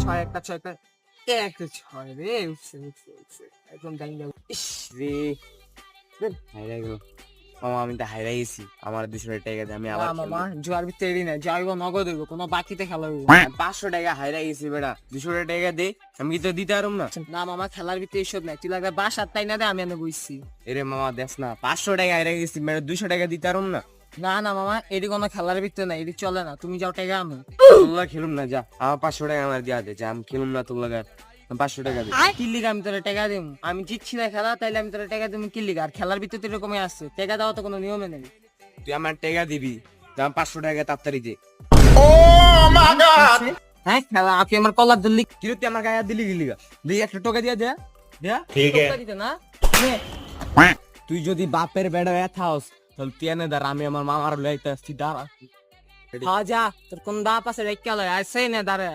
ছয় একটা ছয় একটা একটা ছয় রে উঠছে একদম ডাইঙ্গা ইস রে হাইরাই গেল মামা, আমি তো হাইরাই গেছি। আমার 200 টাকা দিয়ে আমি আবার মামা জোয়ার ভিতরে না যাইব নগদ হইব কোনো বাকিতে খেলা হইব 500 টাকা হাইরাই গেছি বেটা। 200 টাকা দে, আমি কি তো দিতে পারুম না? না মামা খেলার ভিতরে এইসব নাই তুই লাগবে বাসার তাই না দে আমি এনে বইছি এরে মামা দেখ না, 500 টাকা হাইরাই গেছি, মানে 200 টাকা দিতে পারুম না? না না মামা এটি কোনো খেলার ভিতরে নাই এটি চলে না তুমি যাও টাকা আনো তোলা খেলুম না, যা আমার 500 টাকা আমার দিয়া দে, যা আমি খেলুম না তোর লাগা। 500 টাকা দে। কিল্লিগ আমি তোরা টাকা দিম আমি জিতছি না খেলা তাইলে আমি তোরা টাকা দিম কিল্লিগ আর খেলার ভিতরে তো এরকমই আছে টাকা দেওয়া তো কোনো নিয়মে নেই তুই আমার টাকা দিবি, দাম 500 টাকা তাড়াতাড়ি দে। হ্যাঁ খেলা আপনি আমার কলার দিল্লি কিরে তুই আমার গায়ে হাত দিলি গিলি গা? দিই একটা টাকা দিয়া দে, দে। দিতে না নে। তুই যদি বাপের বেড়া থাকস তাহলে তুই এনে দাঁড়া, আমি আমার মামার লইতে আসছি, দাঁড়া। হ্যাঁ যা তোর কোন বাপ আছে রেখে লয় আসছে না দাঁড়া